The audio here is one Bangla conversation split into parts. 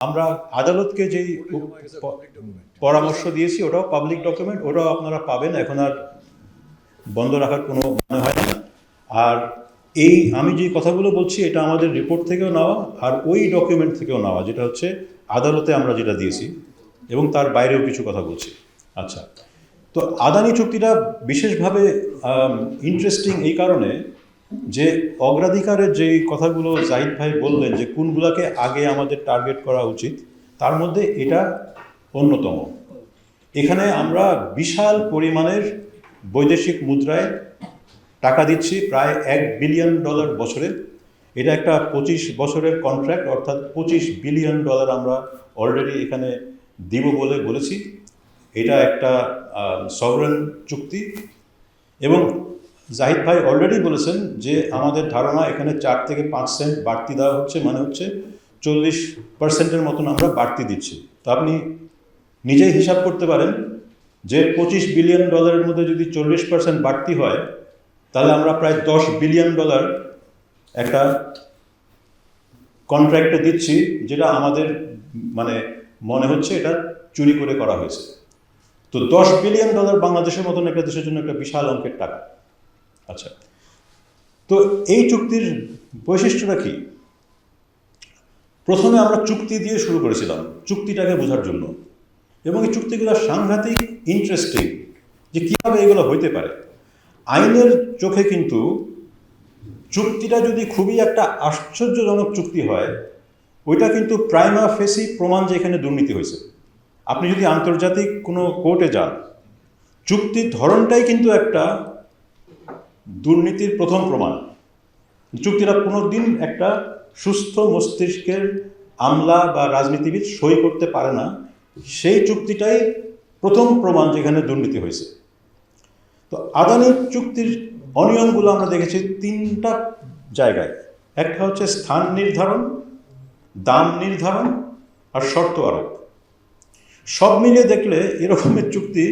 আমরা আদালতকে যেই পরামর্শ দিয়েছি ওটাও পাবলিক ডকুমেন্ট, ওটাও আপনারা পাবেন, এখন আর বন্ধ রাখার কোনো মানে হয় না। আর এই আমি যে কথাগুলো বলছি এটা আমাদের রিপোর্ট থেকেও নেওয়া আর ওই ডকুমেন্ট থেকেও নেওয়া, যেটা হচ্ছে আদালতে আমরা যেটা দিয়েছি, এবং তার বাইরেও কিছু কথা বলছি। আচ্ছা, তো আদানি চুক্তিটা বিশেষভাবে ইন্টারেস্টিং এই কারণে যে অগ্রাধিকারের যে কথাগুলো জাহিদ ভাই বললেন যে কোনগুলোকে আগে আমাদের টার্গেট করা উচিত, তার মধ্যে এটা অন্যতম। এখানে আমরা বিশাল পরিমাণের বৈদেশিক মুদ্রায় টাকা দিচ্ছি, প্রায় $1 বিলিয়ন বছরে। এটা একটা 25 বছরের কন্ট্রাক্ট, অর্থাৎ $25 বিলিয়ন আমরা অলরেডি এখানে দিব বলে বলেছি। এটা একটা সভরেন চুক্তি, এবং জাহিদ ভাই অলরেডি বলেছেন যে আমাদের ধারণা এখানে 4 থেকে 5 সেন্ট বাড়তি দেওয়া হচ্ছে, মানে হচ্ছে 40% মতন আমরা বাড়তি দিচ্ছি। তো আপনি নিজেই হিসাব করতে পারেন যে $25 বিলিয়ন মধ্যে যদি 40% বাড়তি হয়, তাহলে আমরা প্রায় $10 বিলিয়ন একটা কন্ট্রাক্টে দিচ্ছি, যেটা আমাদের মানে মনে হচ্ছে এটা চুরি করে করা হয়েছে। তো $10 বিলিয়ন বাংলাদেশের মতন একটা দেশের জন্য একটা বিশাল অঙ্কের টাকা। আচ্ছা, তো এই চুক্তির বৈশিষ্ট্যটা কি? প্রথমে আমরা চুক্তি দিয়ে শুরু করেছিলাম চুক্তিটাকে বোঝার জন্য, এবং এই চুক্তিগুলো সাংঘাতিক ইন্টারেস্টিং যে কীভাবে এগুলো হইতে পারে। আইনের চোখে কিন্তু চুক্তিটা যদি খুবই একটা আশ্চর্যজনক চুক্তি হয়, ওইটা কিন্তু প্রাইমা ফেসি প্রমাণ যে এখানে দুর্নীতি হয়েছে। আপনি যদি আন্তর্জাতিক কোনো কোর্টে যান, চুক্তির ধরনটাই কিন্তু একটা দুর্নীতির প্রথম প্রমাণ। চুক্তিটা কোনো দিন একটা সুস্থ মস্তিষ্কের আমলা বা রাজনীতিবিদ সই করতে পারে না, সেই চুক্তিটাই প্রথম প্রমাণ যেখানে দুর্নীতি হয়েছে। তো আদানির চুক্তির অনিয়মগুলো আমরা দেখেছি 3টা জায়গায়। একটা হচ্ছে স্থান নির্ধারণ, দাম নির্ধারণ আর শর্ত আরোপ। সব মিলিয়ে দেখলে এরকমের চুক্তি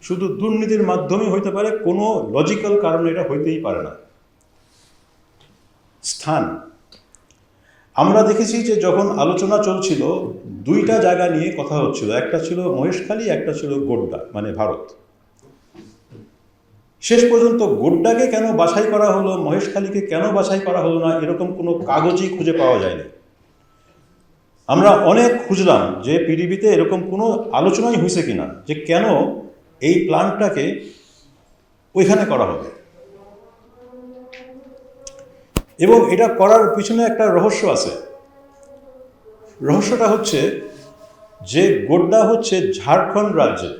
শুধু দুর্নীতির মাধ্যমে হইতে পারে, কোনো লজিক্যাল কারণে এটা হইতেই পারে না। স্থান, আমরা দেখেছি যে যখন আলোচনা চলছিল 2টা জায়গা নিয়ে কথা হচ্ছিল, একটা ছিল মহেশখালী, একটা ছিল গোড্ডা মানে ভারত। শেষ পর্যন্ত গোড্ডাকে কেন বাছাই করা হলো, মহেশখালীকে কেন বাছাই করা হলো না, এরকম কোনো কাগজই খুঁজে পাওয়া যায়নি। আমরা অনেক খুঁজলাম যে পিডিবিতে এরকম কোনো আলোচনাই হয়েছে কিনা যে কেন এই প্ল্যানটাকে ওইখানে করা হবে। এবং এটা করার পিছনে একটা রহস্য আছে। রহস্যটা হচ্ছে যে গোড্ডা হচ্ছে ঝাড়খণ্ড রাজ্যে।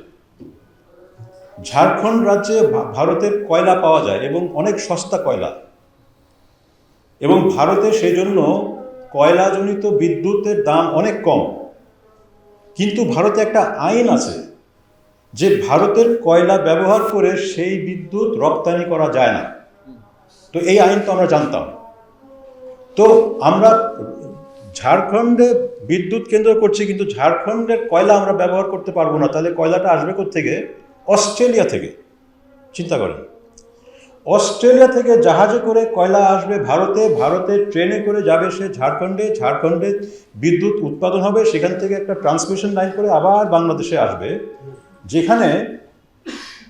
ঝাড়খণ্ড রাজ্যে ভারতের কয়লা পাওয়া যায় এবং অনেক সস্তা কয়লা, এবং ভারতে সেই জন্য কয়লাজনিত বিদ্যুতের দাম অনেক কম। কিন্তু ভারতে একটা আইন আছে যে ভারতের কয়লা ব্যবহার করে সেই বিদ্যুৎ রপ্তানি করা যায় না। তো এই আইন তো আমরা জানতাম। তো আমরা ঝাড়খণ্ডে বিদ্যুৎ কেন্দ্র করছি, কিন্তু ঝাড়খণ্ডের কয়লা আমরা ব্যবহার করতে পারবো না। তাহলে কয়লাটা আসবে কোত্থেকে? অস্ট্রেলিয়া থেকে। চিন্তা করেন, অস্ট্রেলিয়া থেকে জাহাজে করে কয়লা আসবে ভারতে, ভারতে ট্রেনে করে যাবে সে ঝাড়খণ্ডে, ঝাড়খণ্ডে বিদ্যুৎ উৎপাদন হবে, সেখান থেকে একটা ট্রান্সমিশন লাইন করে আবার বাংলাদেশে আসবে। যেখানে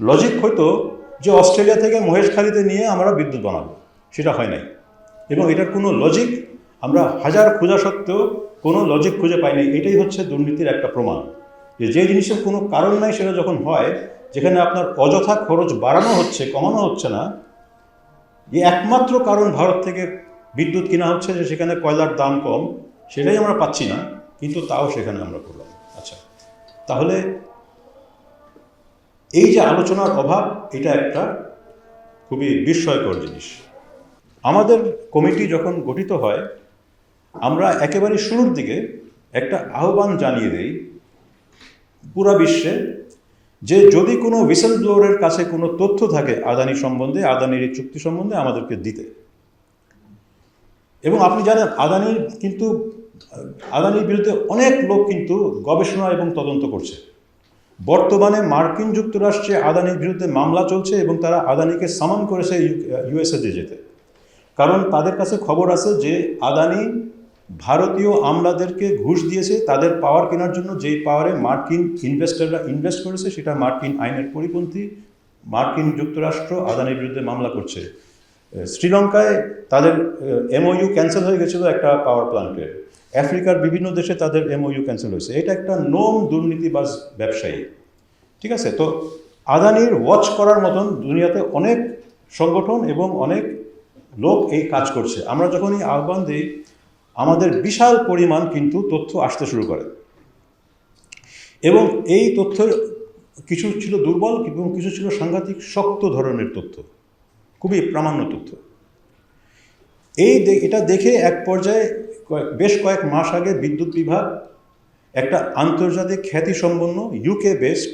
লজিক হয়তো যে অস্ট্রেলিয়া থেকে মহেশখালীতে নিয়ে আমরা বিদ্যুৎ বানাবো, সেটা হয় নাই। এবং এটার কোনো লজিক আমরা হাজার খোঁজা সত্ত্বেও কোনো লজিক খুঁজে পাইনি। এটাই হচ্ছে দুর্নীতির একটা প্রমাণ, যে জিনিসের কোনো কারণ নাই সেটা যখন হয়, যেখানে আপনার অযথা খরচ বাড়ানো হচ্ছে, কমানো হচ্ছে না, যে একমাত্র কারণ ভারত থেকে বিদ্যুৎ কিনা হচ্ছে যে সেখানে কয়লার দাম কম, সেটাই আমরা পাচ্ছি না, কিন্তু তাও সেখানে আমরা করলাম। আচ্ছা, তাহলে এই যে আলোচনার অভাব, এটা একটা খুবই বিস্ময়কর জিনিস। আমাদের কমিটি যখন গঠিত হয়, আমরা একেবারে শুরুর দিকে একটা আহ্বান জানিয়ে দেই পুরা বিশ্বে, যে যদি কোনো হুইসেল ব্লোয়ারের কাছে কোনো তথ্য থাকে আদানি সম্বন্ধে, আদানির এই চুক্তি সম্বন্ধে, আমাদেরকে দিতে। এবং আপনি জানেন আদানির বিরুদ্ধে অনেক লোক কিন্তু গবেষণা এবং তদন্ত করছে। বর্তমানে মার্কিন যুক্তরাষ্ট্রে আদানির বিরুদ্ধে মামলা চলছে, এবং তারা আদানিকে সামন করেছে ইউএসএ যেতে। কারণ তাদের কাছে খবর আছে যে আদানি ভারতীয় আমলাদেরকে ঘুষ দিয়েছে তাদের পাওয়ার কেনার জন্য, যেই পাওয়ারে মার্কিন ইনভেস্টররা ইনভেস্ট করেছে সেটা মার্কিন আইনের পরিপন্থী। মার্কিন যুক্তরাষ্ট্র আদানির বিরুদ্ধে মামলা করছে। শ্রীলঙ্কায় তাদের এমওইউ ক্যান্সেল হয়ে গেছিলো একটা পাওয়ার প্ল্যান্টের। আফ্রিকার বিভিন্ন দেশে তাদের এমওইউ ক্যান্সেল হয়েছে। এটা একটা নোম দুর্নীতিবাজ ব্যবসায়ী, ঠিক আছে? তো আদানির ওয়াচ করার মতন দুনিয়াতে অনেক সংগঠন এবং অনেক লোক এই কাজ করছে। আমরা যখনই আহ্বান দিই আমাদের বিশাল পরিমাণ কিন্তু তথ্য আসতে শুরু করে, এবং এই তথ্যের কিছু ছিল দুর্বল এবং কিছু ছিল সাংঘাতিক শক্ত ধরনের তথ্য, খুবই প্রামাণ্য তথ্য। এটা দেখে এক পর্যায়ে বেশ কয়েক মাস আগে বিদ্যুৎ বিভাগ একটা আন্তর্জাতিক খ্যাতিসম্পন্ন ইউকে বেসড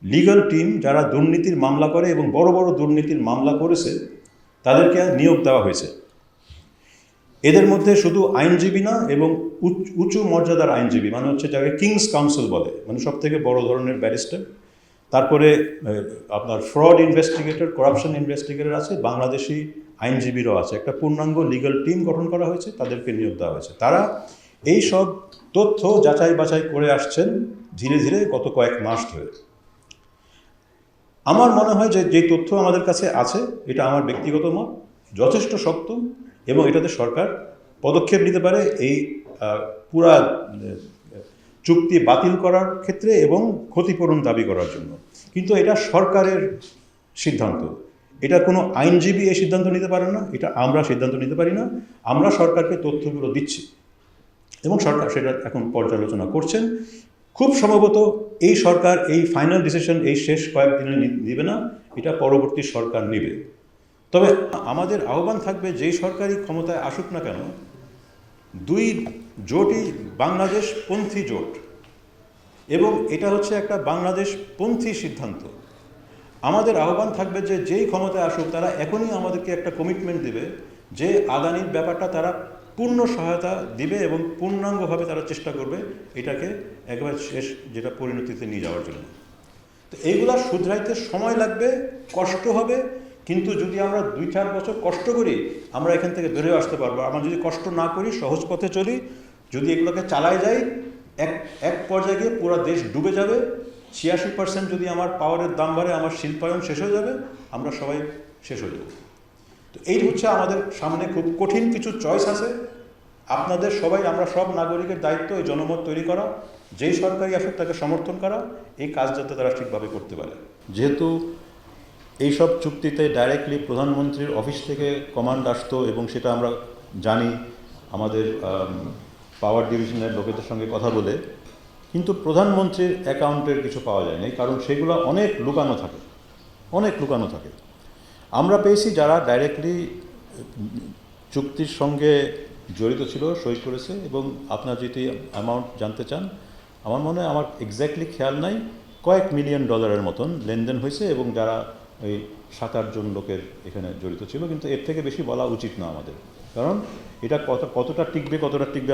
লিগ্যাল টিম, যারা দুর্নীতির মামলা করে এবং বড় বড় দুর্নীতির মামলা করেছে, তাদেরকে নিয়োগ দেওয়া হয়েছে। এদের মধ্যে শুধু আইনজীবী না, এবং উঁচু মর্যাদার আইনজীবী, মানে হচ্ছে যাকে কিংস কাউন্সিল বলে, মানে সব থেকে বড় ধরনের ব্যারিস্টার। তারপরে আপনার ফ্রড ইনভেস্টিগেটর, করাপশন ইনভেস্টিগেটর আছে, বাংলাদেশি আইনজীবীরাও আছে। একটা পূর্ণাঙ্গ লিগ্যাল টিম গঠন করা হয়েছে, তাদেরকে নিয়োগ দেওয়া হয়েছে। তারা এই সব তথ্য যাচাই বাছাই করে আসছেন ধীরে ধীরে গত কয়েক মাস ধরে। আমার মনে হয় যে যে তথ্য আমাদের কাছে আছে, এটা আমার ব্যক্তিগত মত, যথেষ্ট শক্ত, এবং এটাতে সরকার পদক্ষেপ নিতে পারে এই পুরা চুক্তি বাতিল করার ক্ষেত্রে এবং ক্ষতিপূরণ দাবি করার জন্য। কিন্তু এটা সরকারের সিদ্ধান্ত, এটা কোনো আইনজীবী এই সিদ্ধান্ত নিতে পারে না, এটা আমরা সিদ্ধান্ত নিতে পারি না। আমরা সরকারকে তথ্যগুলো দিচ্ছি এবং সরকার সেটা এখন পর্যালোচনা করছেন। খুব সম্ভবত এই সরকার এই ফাইনাল ডিসিশন এই শেষ কয়েকদিনে নেবে না, এটা পরবর্তী সরকার নেবে। তবে আমাদের আহ্বান থাকবে, যেই সরকারি ক্ষমতায় আসুক না কেন, দুই জোটই বাংলাদেশ পন্থী জোট, এবং এটা হচ্ছে একটা বাংলাদেশ পন্থী সিদ্ধান্ত। আমাদের আহ্বান থাকবে যে যেই ক্ষমতায় আসুক তারা এখনই আমাদেরকে একটা কমিটমেন্ট দেবে যে আদানির ব্যাপারটা তারা পূর্ণ সহায়তা দিবে এবং পূর্ণাঙ্গভাবে তারা চেষ্টা করবে এটাকে একেবারে শেষ যেটা পরিণতিতে নিয়ে যাওয়ার জন্য। তো এইগুলা শুধরাইতে সময় লাগবে, কষ্ট হবে, কিন্তু যদি আমরা 2-4 বছর কষ্ট করি আমরা এখান থেকে বেরিয়ে আসতে পারবো। আমরা যদি কষ্ট না করি, সহজ পথে চলি, যদি এগুলোকে চালাই যাই, এক পর্যায়ে গিয়ে পুরো দেশ ডুবে যাবে। 86% যদি আমার পাওয়ারের দাম বাড়ে, আমার শিল্পায়ন শেষ হয়ে যাবে, আমরা সবাই শেষ হয়ে যাব। তো এই হচ্ছে আমাদের সামনে খুব কঠিন কিছু চয়েস আছে। আপনাদের সবাই, আমরা সব নাগরিকের দায়িত্ব এই জনমত তৈরি করা, যেই সরকারি আসুক তাকে সমর্থন করা, এই কাজ যাতে তারা ঠিকভাবে করতে পারে। যেহেতু এইসব চুক্তিতে ডাইরেক্টলি প্রধানমন্ত্রীর অফিস থেকে কমান্ড আসতো, এবং সেটা আমরা জানি আমাদের পাওয়ার ডিভিশনের লোকেদের সঙ্গে কথা বলে, কিন্তু প্রধানমন্ত্রীর অ্যাকাউন্টের কিছু পাওয়া যায়নি, কারণ সেগুলো অনেক লুকানো থাকে। আমরা পেয়েছি যারা ডাইরেক্টলি চুক্তির সঙ্গে জড়িত ছিল, সই করেছে, এবং আপনার যদি অ্যামাউন্ট জানতে চান, আমার মনে হয়, আমার এক্স্যাক্টলি খেয়াল নাই, কয়েক মিলিয়ন ডলারের মতন লেনদেন হয়েছে, এবং যারা ওই 7-8 জন লোকের এখানে জড়িত ছিল। কিন্তু এর থেকে বেশি বলা উচিত না আমাদের, কারণ এটা কতটা টিকবে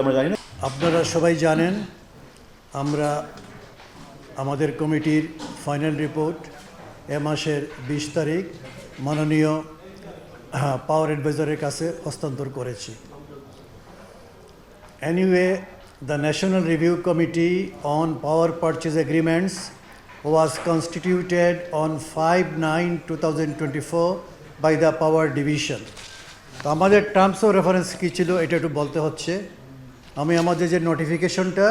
আমরা জানি না। আপনারা সবাই জানেন আমরা আমাদের কমিটির ফাইনাল রিপোর্ট এ মাসের 20 তারিখ মাননীয় পাওয়ার অ্যাডভাইজারের কাছে হস্তান্তর করেছি। Anyway, the National Review Committee on Power Purchase Agreements was constituted on 5/9/2024 by the Power Division. তো আমাদের টার্মস অফ রেফারেন্স কী ছিল এটা একটু বলতে হচ্ছে। আমি আমাদের যে নোটিফিকেশনটা,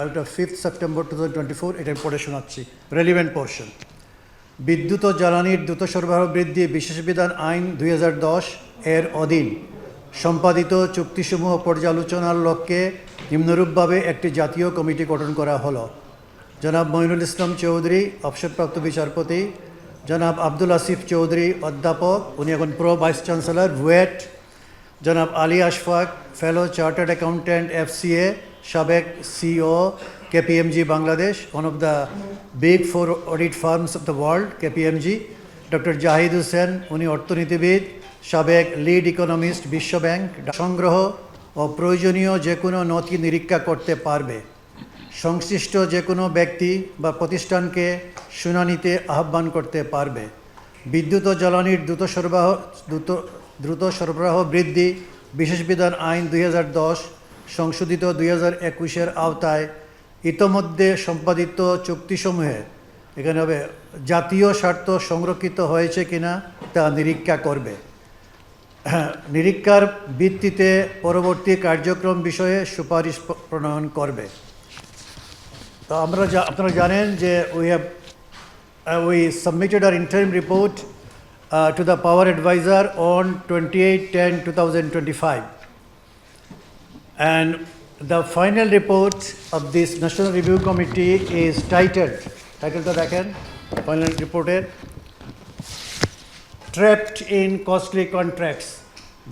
এটা 5 সেপ্টেম্বর 2024, এটার পড়ে শোনাচ্ছি, রেলিভেন্ট পোর্শন। বিদ্যুৎ ও জ্বালানির দ্রুত সরবরাহ বৃদ্ধি বিশেষ বিধান আইন 2010 এর অধীন সম্পাদিত চুক্তিসমূহ পর্যালোচনার লক্ষ্যে নিম্নরূপভাবে একটি জাতীয় কমিটি গঠন করা হলো। জনাব মঈনুল ইসলাম চৌধুরী, অবসরপ্রাপ্ত বিচারপতি; জনাব আব্দুল আসিফ চৌধুরী, অধ্যাপক, উনি এখন প্রো ভাইস চ্যান্সেলর, বুয়েট; জনাব Ali Ashfaq, fellow, chartered accountant, FCA, সাবেক CEO, KPMG Bangladesh, one of the big 4 audit firms of the world, KPMG; doctor Zahid Hossain, উনি অর্থনীতিবিদ, সাবেক লিড ইকোনমিস্ট, বিশ্বব্যাংক; সংগ্রহ ও প্রয়োজনীয় যে কোনো নথি নিরীক্ষা করতে পারবে। সংশ্লিষ্ট যে কোনো ব্যক্তি বা প্রতিষ্ঠানকে শুনানিতে আহ্বান করতে পারবে। বিদ্যুৎ ও জ্বালানির দ্রুত সরবরাহ বৃদ্ধি বিশেষ বিধান আইন 2010 সংশোধিত 2021-এর আওতায় ইতোমধ্যে সম্পাদিত চুক্তিসমূহে এখানে হবে জাতীয় স্বার্থ সংরক্ষিত হয়েছে কিনা তা নিরীক্ষা করবে। নিরীক্ষার ভিত্তিতে পরবর্তী কার্যক্রম বিষয়ে সুপারিশ প্রণয়ন করবে। তো আপনারা জানেন যে we submitted our interim report to the Power Advisor on 28/10/2025, and the final report of this National Review Committee is titled দেখেন final reported Trapped in Costly Contracts,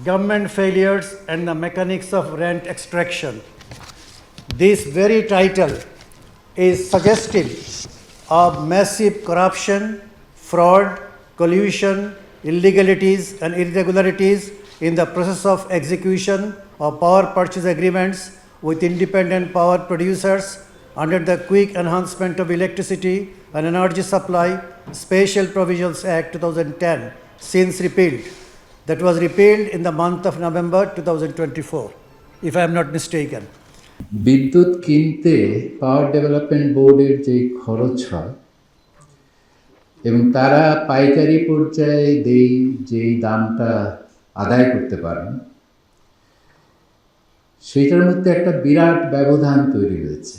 Government Failures and the Mechanics of Rent Extraction. This very title is suggestive of massive corruption, fraud, collusion, illegalities and irregularities in the process of execution of power purchase agreements with independent power producers under the Quick Enhancement of Electricity and Energy Supply Special Provisions Act 2010, since repealed. That was repealed in the month of November 2024, if I am not mistaken. বিদ্যুৎ কিনতে পাওয়ার ডেভেলপমেন্ট বোর্ডের যে খরচ হয় এবং তারা পাইকারি পর্যায়ে যেই দামটা আদায় করতে পারেন, সেইটার মধ্যে একটা বিরাট ব্যবধান তৈরি হয়েছে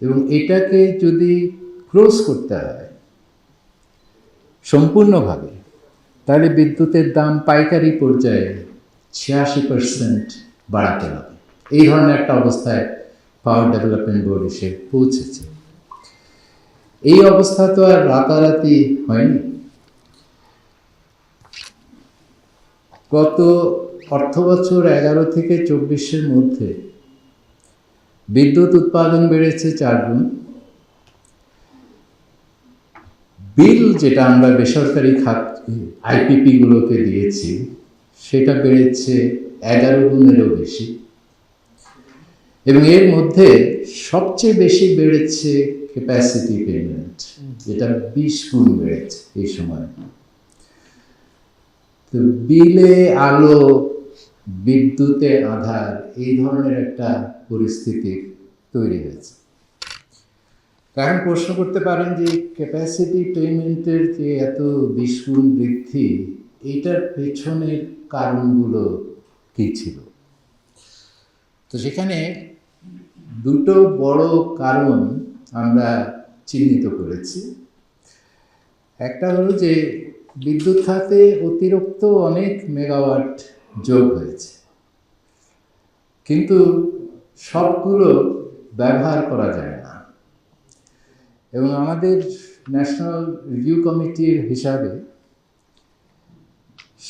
এবং এটাকে যদি ক্লোজ করতে হয় সম্পূর্ণভাবে, তাহলে বিদ্যুতের দাম পাইকারি পর্যায়ে 86% বাড়াতে হবে। এই ধরনের একটা অবস্থায় পাওয়ার ডেভেলপমেন্ট বোর্ড এসে পৌঁছেছে। এই অবস্থা তো আর রাতারাতি হয়নি। গত অর্থবছর 11 থেকে 24-এর মধ্যে বিদ্যুৎ উৎপাদন বেড়েছে 4 গুণ, বিল যেটা আমরা বেসরকারি খাত আইপিপি গুলোকে দিয়েছি সেটা বেড়েছে 11 গুণেরও বেশি, এবং এর মধ্যে সবচেয়ে বেশি বেড়েছে ক্যাপাসিটি পেমেন্ট, যেটা 20 গুণ বেড়েছে এই সময়। তো বিলে আলো, বিদ্যুতে আধার, এই ধরনের একটা পরিস্থিতি তৈরি হয়েছে। এখন প্রশ্ন করতে পারেন যে ক্যাপাসিটি পেমেন্টের যে এত 20 গুণ বৃদ্ধি, এইটার পেছনের কারণগুলো কী ছিল? তো সেখানে দুটো বড় কারণ আমরা চিহ্নিত করেছি। একটা হলো যে বিদ্যুৎ খাতে অতিরিক্ত অনেক মেগাওয়াট যোগ হয়েছে, কিন্তু সবগুলো ব্যবহার করা যায় না, এবং আমাদের ন্যাশনাল রিভিউ কমিটির হিসাবে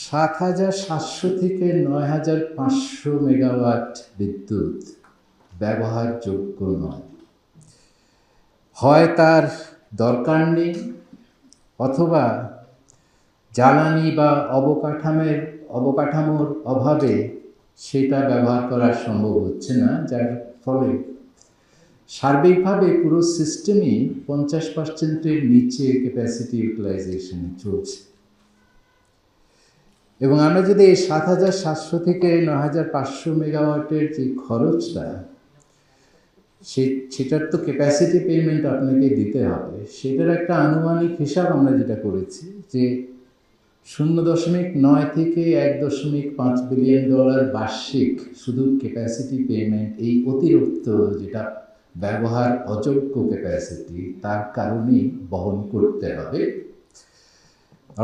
7,700 থেকে 9,500 মেগাওয়াট বিদ্যুৎ ব্যবহারযোগ্য নয়। হয় তার দরকার নেই, অথবা জ্বালানি বা অবকাঠামোর অভাবে সেটা ব্যবহার করা সম্ভব হচ্ছে না, যার ফলে সার্বিকভাবে পুরো সিস্টেমই 50%-এর নিচে ক্যাপাসিটি ইউটিলাইজেশন চলছে। এবং আমরা যদি এই 7,700 থেকে 9,500 মেগাওয়াটের যে খরচটা, সেটার তো ক্যাপাসিটি পেমেন্ট আপনাকে দিতে হবে, সেটার একটা আনুমানিক হিসাব আমরা যেটা করেছি যে 0.9 থেকে 1.5 বিলিয়ন ডলার বার্ষিক শুধু ক্যাপাসিটি পেমেন্ট, এই অতিরিক্ত যেটা ব্যবহার অযোগ্য ক্যাপাসিটি, তার কারণেই বহন করতে হবে।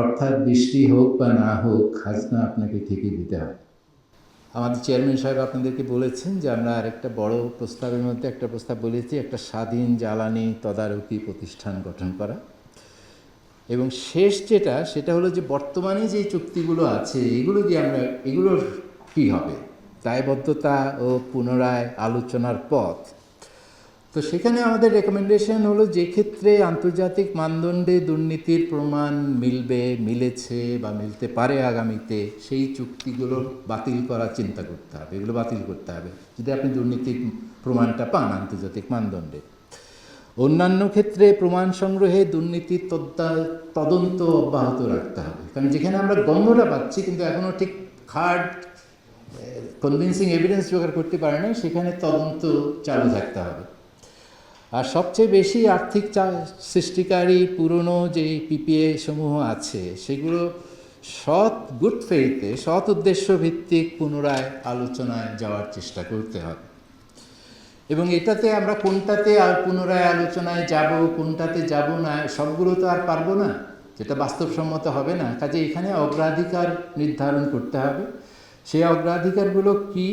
অর্থাৎ বৃষ্টি হোক বা না হোক, খাজনা আপনাকে ঠিকই দিতে হবে। আমাদের চেয়ারম্যান সাহেব আপনাদেরকে বলেছেন যে আমরা আরেকটা বড় প্রস্তাবের মধ্যে একটা প্রস্তাব বলেছি, একটা স্বাধীন জ্বালানি তদারকি প্রতিষ্ঠান গঠন করা। এবং শেষ সেটা হলো যে বর্তমানে যে চুক্তিগুলো আছে, এগুলোর কী হবে, দায়বদ্ধতা ও পুনরায় আলোচনার পথ। তো সেখানে আমাদের রেকমেন্ডেশন হলো, যে ক্ষেত্রে আন্তর্জাতিক মানদণ্ডে দুর্নীতির প্রমাণ মিলেছে বা মিলতে পারে আগামীতে, সেই চুক্তিগুলো বাতিল করার চিন্তা করতে হবে, এগুলো বাতিল করতে হবে যদি আপনি দুর্নীতির প্রমাণটা পান আন্তর্জাতিক মানদণ্ডে। অন্যান্য ক্ষেত্রে প্রমাণ সংগ্রহে দুর্নীতির তদন্ত অব্যাহত রাখতে হবে, কারণ যেখানে আমরা গন্ধটা পাচ্ছি কিন্তু এখনও ঠিক হার্ড কনভিন্সিং এভিডেন্স জোগাড় করতে পারে না, সেখানে তদন্ত চালু থাকতে হবে। আর সবচেয়ে বেশি আর্থিক সৃষ্টিকারী পুরনো যে পিপিএ সমূহ আছে সেগুলো গুড ফেইথে সৎ উদ্দেশ্য ভিত্তিক পুনরায় আলোচনায় যাওয়ার চেষ্টা করতে হবে। এবং এটাতে আমরা কোনটাতে আর পুনরায় আলোচনায় যাব, কোনটাতে যাব না, সবগুলো তো আর পারবো না, যেটা বাস্তবসম্মত হবে না। কাজে এখানে অগ্রাধিকার নির্ধারণ করতে হবে। সেই অগ্রাধিকারগুলো কি?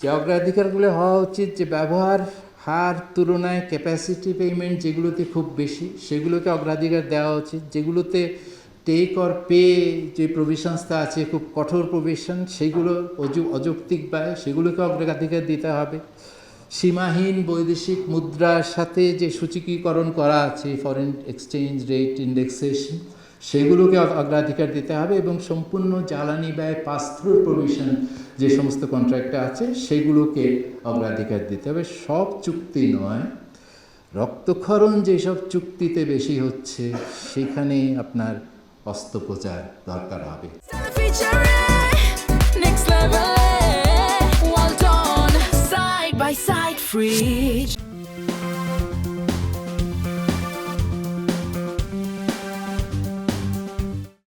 যে অগ্রাধিকারগুলো হওয়া উচিত যে ব্যবহার হার তুলনায় ক্যাপাসিটি পেমেন্ট যেগুলোতে খুব বেশি সেগুলোকে অগ্রাধিকার দেওয়া উচিত। যেগুলোতে টেক অর পে যে প্রভিশনসটা আছে, খুব কঠোর প্রভিশন, সেগুলো অযৌক্তিক ব্যয়, সেগুলোকে অগ্রাধিকার দিতে হবে। সীমাহীন বৈদেশিক মুদ্রার সাথে যে সূচকীকরণ করা আছে, ফরেন এক্সচেঞ্জ রেট ইন্ডেক্সেশন, সেগুলোকে অগ্রাধিকার দিতে হবে। এবং সম্পূর্ণ জ্বালানি ব্যয় পাস থ্রু প্রভিশন যে সমস্ত কন্ট্রাক্টে আছে সেগুলোকে অগ্রাধিকার দিতে হবে। সব চুক্তি নয়, রক্তক্ষরণ যেসব চুক্তিতে বেশি হচ্ছে সেখানে আপনার অস্ত্রোপচার দরকার হবে। Feature